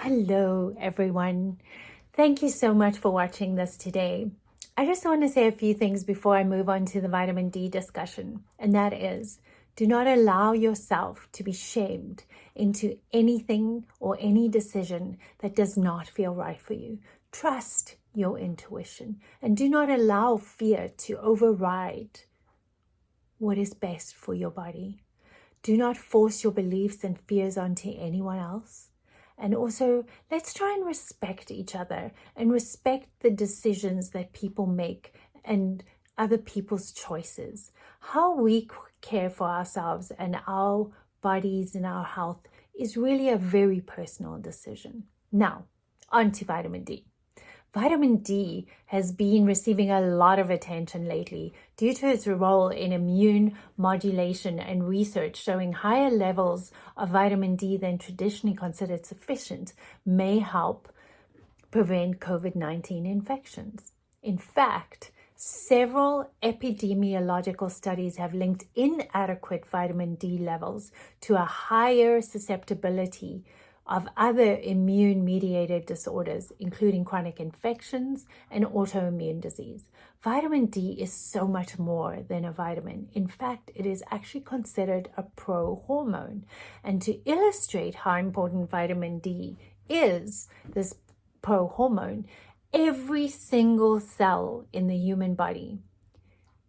Hello, everyone. Thank you so much for watching this today. I just want to say a few things before I move on to the vitamin D discussion, and that is, do not allow yourself to be shamed into anything or any decision that does not feel right for you. Trust your intuition and do not allow fear to override what is best for your body. Do not force your beliefs and fears onto anyone else. And also, let's try and respect each other and respect the decisions that people make and other people's choices. How we care for ourselves and our bodies and our health is really a very personal decision. Now, on to vitamin D. Vitamin D has been receiving a lot of attention lately due to its role in immune modulation and research showing higher levels of vitamin D than traditionally considered sufficient may help prevent COVID-19 infections. In fact, several epidemiological studies have linked inadequate vitamin D levels to a higher susceptibility of other immune-mediated disorders, including chronic infections and autoimmune disease. Vitamin D is so much more than a vitamin. In fact, it is actually considered a pro-hormone. And to illustrate how important vitamin D is, this pro-hormone, every single cell in the human body,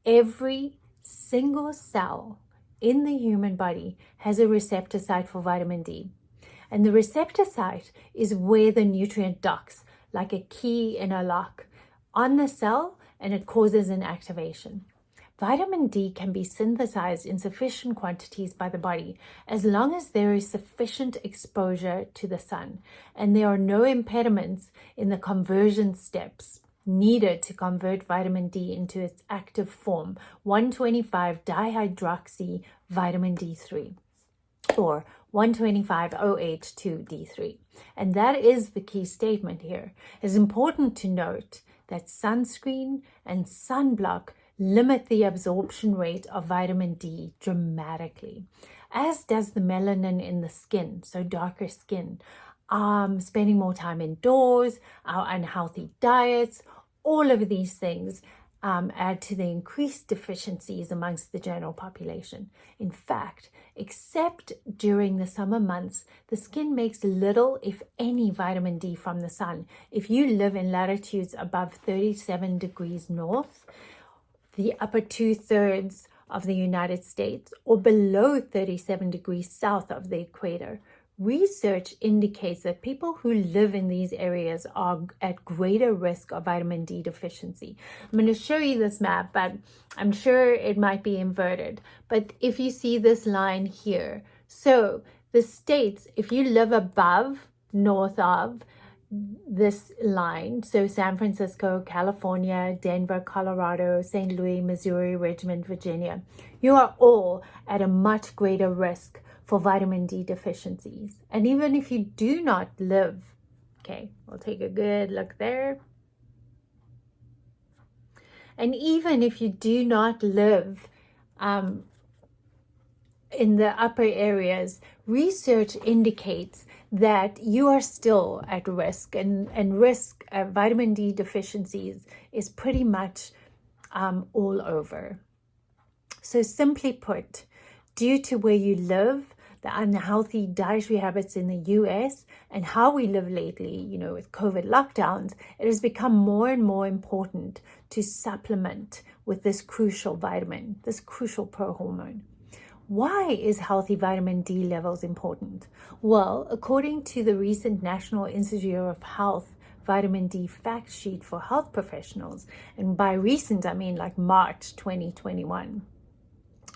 every single cell in the human body has a receptor site for vitamin D. And the receptor site is where the nutrient docks, like a key in a lock, on the cell, and it causes an activation. Vitamin D can be synthesized in sufficient quantities by the body as long as there is sufficient exposure to the sun, and there are no impediments in the conversion steps needed to convert vitamin D into its active form, 1,25-dihydroxy vitamin D3. Or 1,25-OH2D3. And that is the key statement here. It's important to note that sunscreen and sunblock limit the absorption rate of vitamin D dramatically, as does the melanin in the skin, so darker skin, spending more time indoors, our unhealthy diets, all of these things add to the increased deficiencies amongst the general population. In fact, except during the summer months, the skin makes little, if any, vitamin D from the sun. If you live in latitudes above 37 degrees north, the upper 2/3 of the United States, or below 37 degrees south of the equator, research indicates that people who live in these areas are at greater risk of vitamin D deficiency. I'm going to show you this map, but I'm sure it might be inverted. But if you see this line here, so the states, if you live above, north of this line, so San Francisco, California, Denver, Colorado, St. Louis, Missouri, Richmond, Virginia, you are all at a much greater risk for vitamin D deficiencies. And even if you do not live, okay, we'll take a good look there. And even if you do not live in the upper areas, research indicates that you are still at risk, and risk of vitamin D deficiencies is pretty much all over. So simply put, due to where you live, the unhealthy dietary habits in the US, and how we live lately, with COVID lockdowns, it has become more and more important to supplement with this crucial vitamin, this crucial pro-hormone. Why is healthy vitamin D levels important? Well, according to the recent National Institute of Health vitamin D fact sheet for health professionals, and by recent, I mean like March 2021,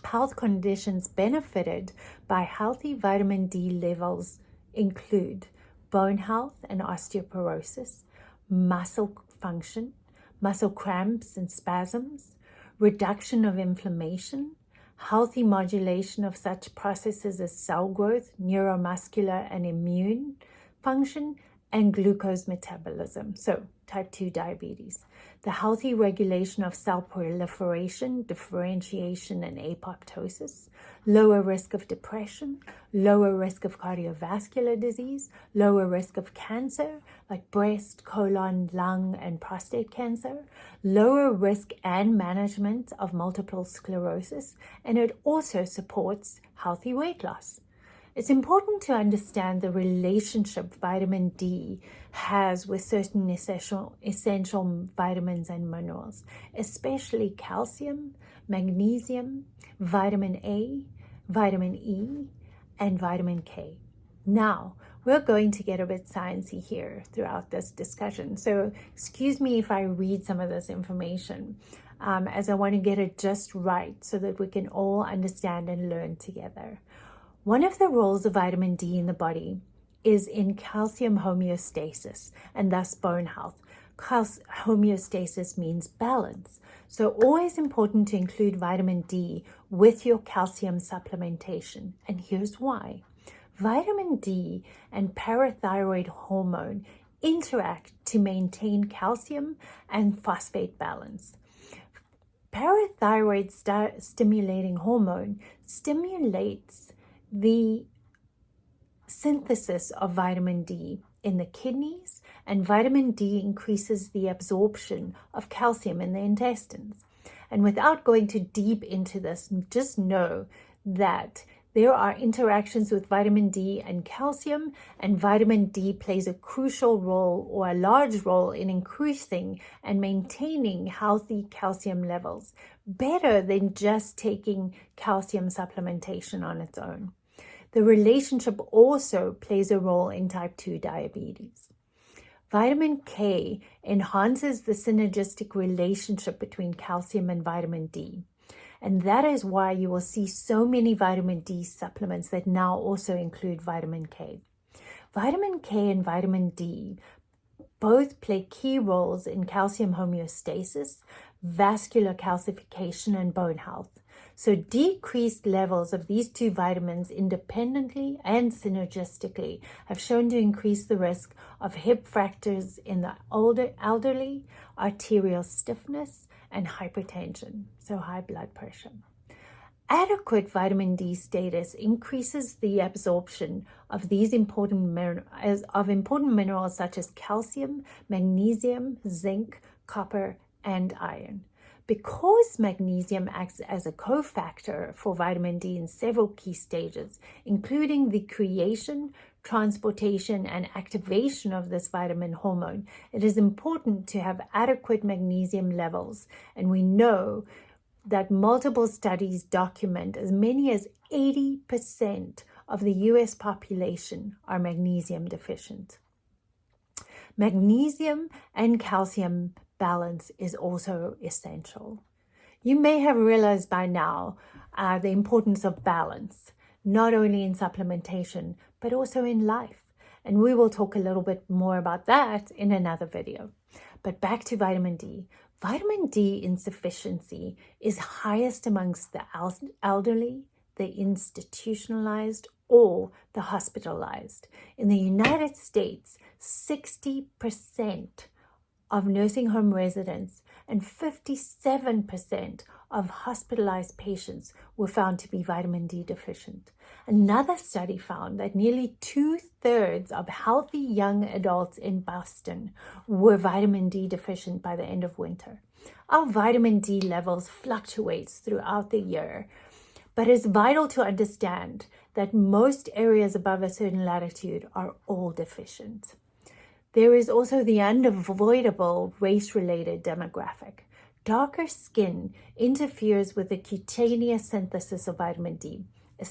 health conditions benefited by healthy vitamin D levels include bone health and osteoporosis, muscle function, muscle cramps and spasms, reduction of inflammation, healthy modulation of such processes as cell growth, neuromuscular and immune function, and glucose metabolism, so type 2 diabetes. The healthy regulation of cell proliferation, differentiation, and apoptosis, lower risk of depression, lower risk of cardiovascular disease, lower risk of cancer like breast, colon, lung, and prostate cancer, lower risk and management of multiple sclerosis, and it also supports healthy weight loss. It's important to understand the relationship vitamin D has with certain essential vitamins and minerals, especially calcium, magnesium, vitamin A, vitamin E, and vitamin K. Now, we're going to get a bit sciencey here throughout this discussion, so excuse me if I read some of this information, as I want to get it just right so that we can all understand and learn together. One of the roles of vitamin D in the body is in calcium homeostasis and thus bone health. Homeostasis means balance. So always important to include vitamin D with your calcium supplementation. And here's why. Vitamin D and parathyroid hormone interact to maintain calcium and phosphate balance. Parathyroid stimulating hormone stimulates the synthesis of vitamin D in the kidneys, and vitamin D increases the absorption of calcium in the intestines. And without going too deep into this, just know that there are interactions with vitamin D and calcium, and vitamin D plays a crucial role or a large role in increasing and maintaining healthy calcium levels, better than just taking calcium supplementation on its own. The relationship also plays a role in type 2 diabetes. Vitamin K enhances the synergistic relationship between calcium and vitamin D. And that is why you will see so many vitamin D supplements that now also include vitamin K. Vitamin K and vitamin D both play key roles in calcium homeostasis, vascular calcification, and bone health. So decreased levels of these two vitamins independently and synergistically have shown to increase the risk of hip fractures in the elderly, arterial stiffness, and hypertension, so high blood pressure. Adequate vitamin D status increases the absorption of these important minerals such as calcium, magnesium, zinc, copper, and iron. Because magnesium acts as a cofactor for vitamin D in several key stages, including the creation, transportation, and activation of this vitamin hormone, it is important to have adequate magnesium levels. And we know that multiple studies document as many as 80% of the US population are magnesium deficient. Magnesium and calcium balance is also essential. You may have realized by now the importance of balance, not only in supplementation, but also in life. And we will talk a little bit more about that in another video. But back to vitamin D. Vitamin D insufficiency is highest amongst the elderly, the institutionalized, or the hospitalized. In the United States, 60% of nursing home residents and 57% of hospitalized patients were found to be vitamin D deficient. Another study found that nearly 2/3 of healthy young adults in Boston were vitamin D deficient by the end of winter. Our vitamin D levels fluctuates throughout the year, but it's vital to understand that most areas above a certain latitude are all deficient. There is also the unavoidable race-related demographic. Darker skin interferes with the cutaneous synthesis of vitamin D. A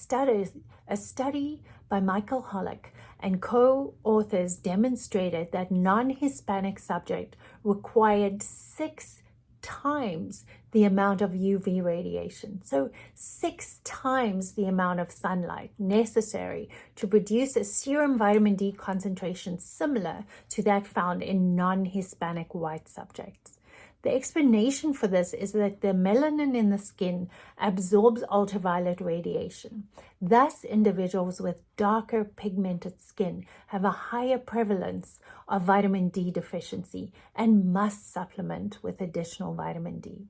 study by Michael Hollick and co-authors demonstrated that non-Hispanic subjects required 6 times the amount of UV radiation. So 6 times the amount of sunlight necessary to produce a serum vitamin D concentration similar to that found in non-Hispanic white subjects. The explanation for this is that the melanin in the skin absorbs ultraviolet radiation. Thus, individuals with darker pigmented skin have a higher prevalence of vitamin D deficiency and must supplement with additional vitamin D.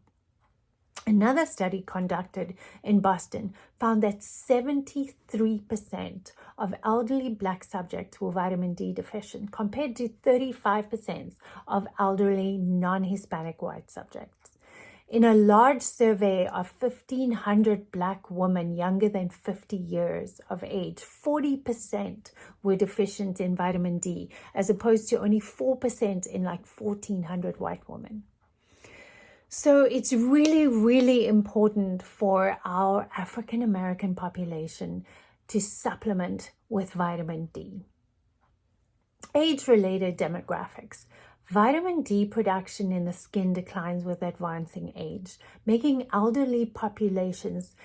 Another study conducted in Boston found that 73% of elderly Black subjects were vitamin D deficient, compared to 35% of elderly non-Hispanic white subjects. In a large survey of 1,500 Black women younger than 50 years of age, 40% were deficient in vitamin D, as opposed to only 4% in like 1,400 white women. So it's really, really important for our African American population to supplement with vitamin D. Age-related demographics. Vitamin D production in the skin declines with advancing age, making elderly populations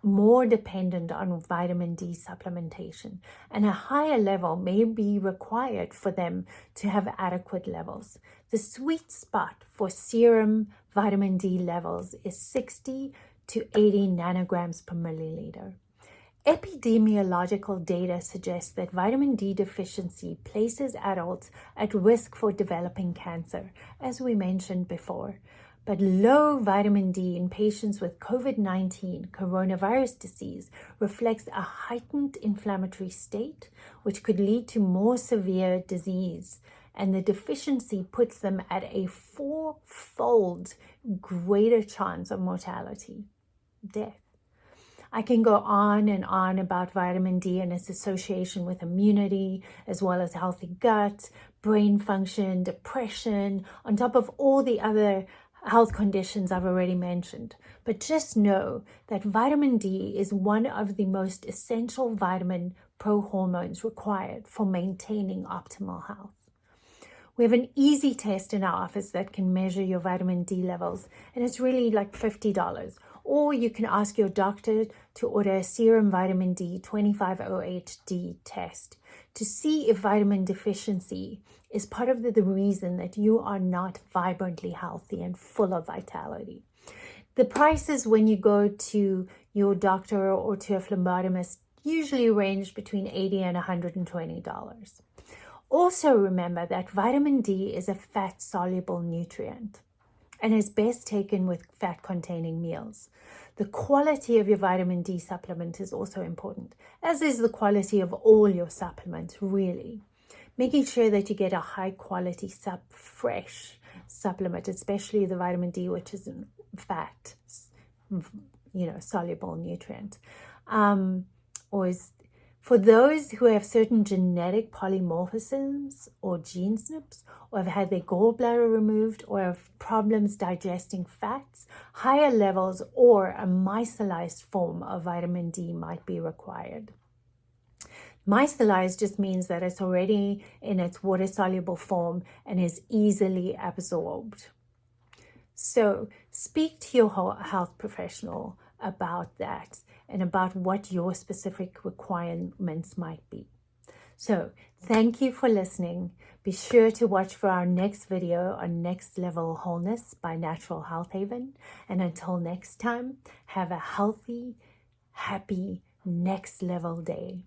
more dependent on vitamin D supplementation, and a higher level may be required for them to have adequate levels. The sweet spot for serum vitamin D levels is 60 to 80 nanograms per milliliter. Epidemiological data suggests that vitamin D deficiency places adults at risk for developing cancer, as we mentioned before. But low vitamin D in patients with COVID-19 coronavirus disease reflects a heightened inflammatory state, which could lead to more severe disease. And the deficiency puts them at a 4-fold greater chance of mortality, death. I can go on and on about vitamin D and its association with immunity, as well as healthy gut, brain function, depression, on top of all the other health conditions I've already mentioned. But just know that vitamin D is one of the most essential vitamin prohormones required for maintaining optimal health. We have an easy test in our office that can measure your vitamin D levels, and it's really like $50. Or you can ask your doctor to order a serum vitamin D 25OHD test to see if vitamin deficiency is part of the reason that you are not vibrantly healthy and full of vitality. The prices when you go to your doctor or to a phlebotomist usually range between $80 and $120. Also remember that vitamin D is a fat-soluble nutrient and is best taken with fat-containing meals. The quality of your vitamin D supplement is also important, as is the quality of all your supplements, really. Making sure that you get a high-quality, fresh supplement, especially the vitamin D, which is a fat, soluble nutrient. For those who have certain genetic polymorphisms or gene SNPs, or have had their gallbladder removed, or have problems digesting fats, higher levels or a micellized form of vitamin D might be required. Micellized just means that it's already in its water-soluble form and is easily absorbed. So speak to your health professional about that and about what your specific requirements might be. So thank you for listening. Be sure to watch for our next video on Next Level Wholeness by Natural Health Haven. And until next time, have a healthy, happy, next level day.